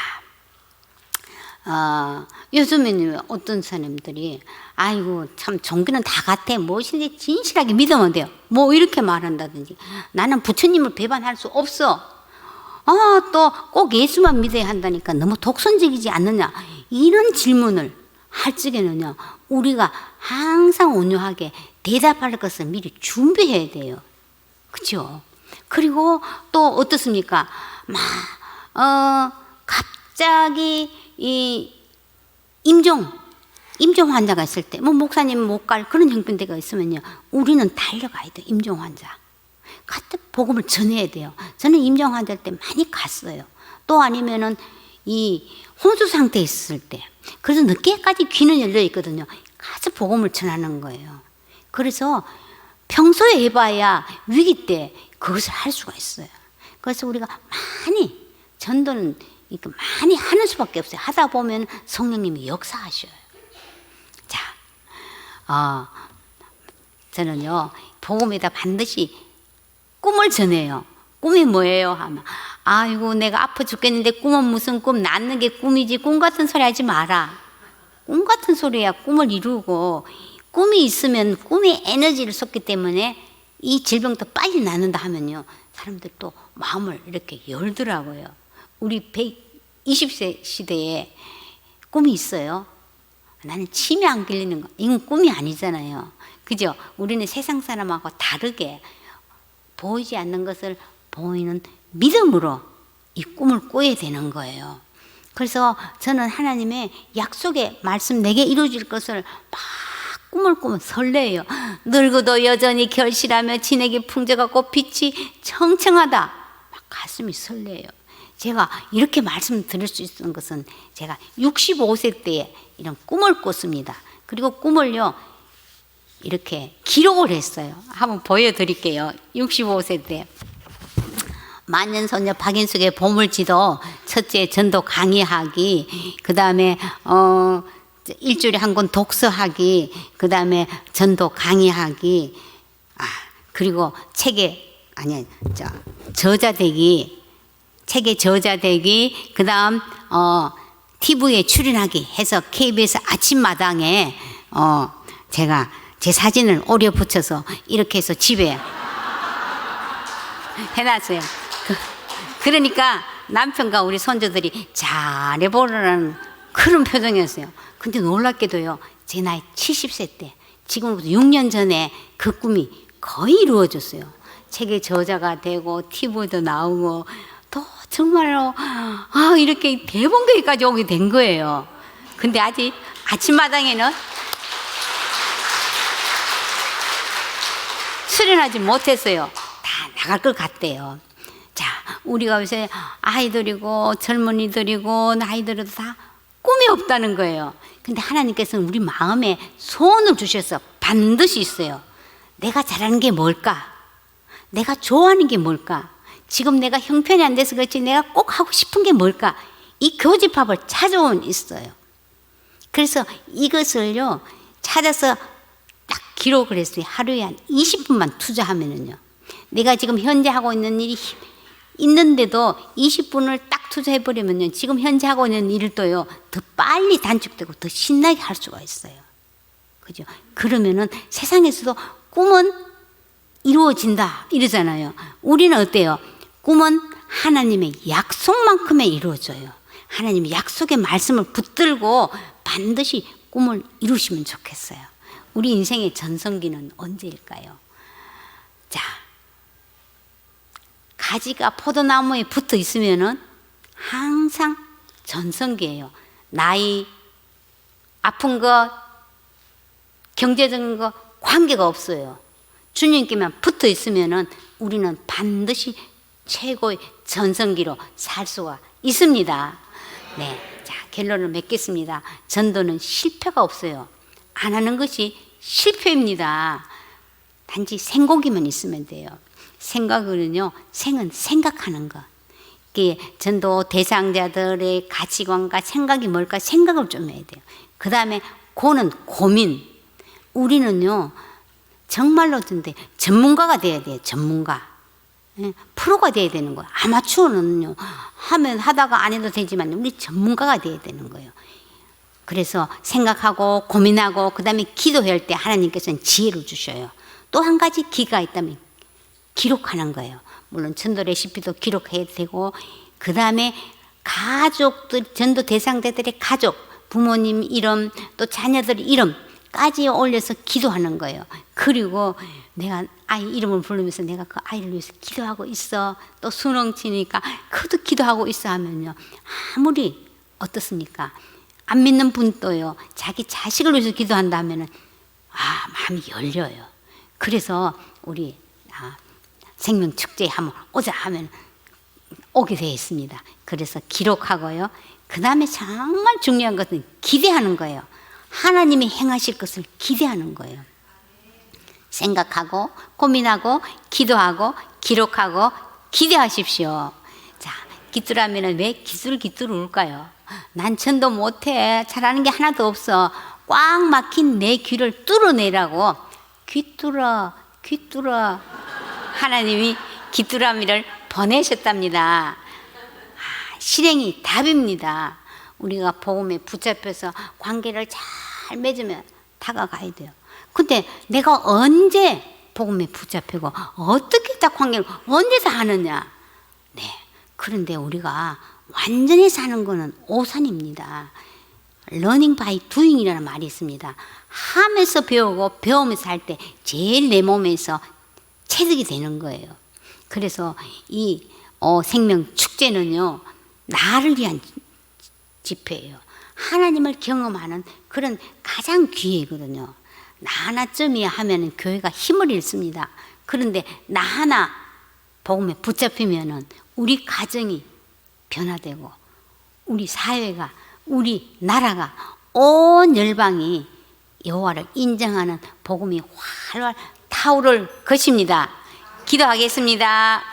요즘에는 어떤 사람들이 아이고 참 종교는 다 같아 무엇인지 진실하게 믿으면 돼요. 뭐 이렇게 말한다든지 나는 부처님을 배반할 수 없어. 또 꼭 예수만 믿어야 한다니까 너무 독선적이지 않느냐 이런 질문을 할 적에는요 우리가 항상 온유하게 대답할 것을 미리 준비해야 돼요. 그렇죠? 그리고 또 어떻습니까? 갑자기 이 임종 환자가 있을 때 뭐 목사님 못 갈 그런 형편대가 있으면요 우리는 달려가야 돼요. 임종 환자 갔다 복음을 전해야 돼요. 저는 임종 환자 때 많이 갔어요. 또 아니면은 이 혼수 상태에 있을 때 그래서 늦게까지 귀는 열려 있거든요. 가서 복음을 전하는 거예요. 그래서 평소에 해봐야 위기 때 그것을 할 수가 있어요. 그래서 우리가 많이 전도는 많이 하는 수밖에 없어요. 하다 보면 성령님이 역사하셔요. 자, 저는요 복음에다 반드시 꿈을 전해요. 꿈이 뭐예요? 하면 아이고 내가 아파 죽겠는데 꿈은 무슨 꿈 낳는 게 꿈이지 꿈 같은 소리 하지 마라. 꿈 같은 소리야. 꿈을 이루고 꿈이 있으면 꿈에 에너지를 쏟기 때문에 이 질병도 빨리 낫는다 하면요 사람들 또 마음을 이렇게 열더라고요. 우리 120세 시대에 꿈이 있어요. 나는 치매 안 걸리는 거 이건 꿈이 아니잖아요. 그죠? 우리는 세상 사람하고 다르게 보이지 않는 것을 보이는 믿음으로 이 꿈을 꿔야 되는 거예요. 그래서 저는 하나님의 약속의 말씀 내게 이루어질 것을 막 꿈을 꾸면 설레요. 늙어도 여전히 결실하며 진에게 풍져갖고 빛이 청청하다. 막 가슴이 설레요. 제가 이렇게 말씀드릴 수 있는 것은 제가 65세 때에 이런 꿈을 꿨습니다. 그리고 꿈을요 이렇게 기록을 했어요. 한번 보여드릴게요. 65세 때 만년소녀 박인숙의 보물지도 첫째 전도 강의하기, 그 다음에 일주일에 한 권 독서하기, 그 다음에 전도 강의하기, 그리고 저자되기, 책의 저자되기, 그 다음 TV에 출연하기 해서 KBS 아침마당에 제가 제 사진을 오려 붙여서 이렇게 해서 집에 해놨어요. 그러니까 남편과 우리 손주들이 잘해보라는 그런 표정이었어요. 근데 놀랍게도요, 제 나이 70세 때, 지금부터 6년 전에 그 꿈이 거의 이루어졌어요. 책의 저자가 되고, TV도 나오고, 또 정말로, 이렇게 대본교회까지 오게 된 거예요. 근데 아직 아침마당에는 출연하지 못했어요. 다 나갈 것 같대요. 자, 우리가 요새 아이들이고 젊은이들이고 나이들도 다 꿈이 없다는 거예요. 근데 하나님께서는 우리 마음에 소원을 주셔서 반드시 있어요. 내가 잘하는 게 뭘까? 내가 좋아하는 게 뭘까? 지금 내가 형편이 안 돼서 그렇지 내가 꼭 하고 싶은 게 뭘까? 이 교집합을 찾아온 있어요. 그래서 이것을요 찾아서 딱 기록을 했어요. 하루에 한 20분만 투자하면은요. 내가 지금 현재 하고 있는 일이 있는데도 20분을 딱 투자해버리면요. 지금 현재 하고 있는 일도요. 더 빨리 단축되고 더 신나게 할 수가 있어요. 그죠? 그러면은 세상에서도 꿈은 이루어진다 이러잖아요. 우리는 어때요? 꿈은 하나님의 약속만큼에 이루어져요. 하나님의 약속의 말씀을 붙들고 반드시 꿈을 이루시면 좋겠어요. 우리 인생의 전성기는 언제일까요? 자, 가지가 포도나무에 붙어 있으면은 항상 전성기예요. 나이, 아픈 것, 경제적인 것 관계가 없어요. 주님께만 붙어 있으면은 우리는 반드시 최고의 전성기로 살 수가 있습니다. 네, 자 결론을 맺겠습니다. 전도는 실패가 없어요. 안 하는 것이 실패입니다. 단지 생고기만 있으면 돼요. 생각은요, 생은 생각하는 것. 전도 대상자들의 가치관과 생각이 뭘까 생각을 좀 해야 돼요. 그 다음에 고는 고민. 우리는요 정말로 근데 전문가가 돼야 돼요. 전문가. 프로가 돼야 되는 거예요. 아마추어는요 하다가 안 해도 되지만 우리 전문가가 돼야 되는 거예요. 그래서 생각하고 고민하고 그 다음에 기도할 때 하나님께서는 지혜를 주셔요. 또 한 가지 기가 있다면 기록하는 거예요. 물론 전도 레시피도 기록해야 되고 그 다음에 가족들 전도 대상자들의 가족 부모님 이름 또 자녀들 이름까지 올려서 기도하는 거예요. 그리고 내가 아이 이름을 부르면서 내가 그 아이를 위해서 기도하고 있어. 또 수능 치니까 그것도 기도하고 있어 하면요 아무리 어떻습니까? 안 믿는 분도요 자기 자식을 위해서 기도한다 하면은 마음이 열려요. 그래서 우리 생명축제에 한번 오자 하면 오게 되어 있습니다. 그래서 기록하고요. 그 다음에 정말 중요한 것은 기대하는 거예요. 하나님이 행하실 것을 기대하는 거예요. 생각하고 고민하고 기도하고 기록하고 기대하십시오. 자, 기뚜라면은 왜 기뚜를 울까요? 난 전도 못해. 잘하는 게 하나도 없어. 꽉 막힌 내 귀를 뚫어내라고 귀뚫어 하나님이 기뚜라미를 보내셨답니다. 실행이 답입니다. 우리가 복음에 붙잡혀서 관계를 잘 맺으면 다가가야 돼요. 근데 내가 언제 복음에 붙잡히고 어떻게 다 관계를 언제 다 하느냐? 네. 그런데 우리가 완전히 사는 거는 오산입니다. learning by doing이라는 말이 있습니다. 하면서 배우고 배우면서 할 때 제일 내 몸에서 체득이 되는 거예요. 그래서 이 생명 축제는요 나를 위한 집회예요. 하나님을 경험하는 그런 가장 기회거든요. 나 하나쯤이야 하면은 교회가 힘을 잃습니다. 그런데 나 하나 복음에 붙잡히면은 우리 가정이 변화되고 우리 사회가 우리 나라가 온 열방이 여호와를 인정하는 복음이 활활 타오를 것입니다. 기도하겠습니다.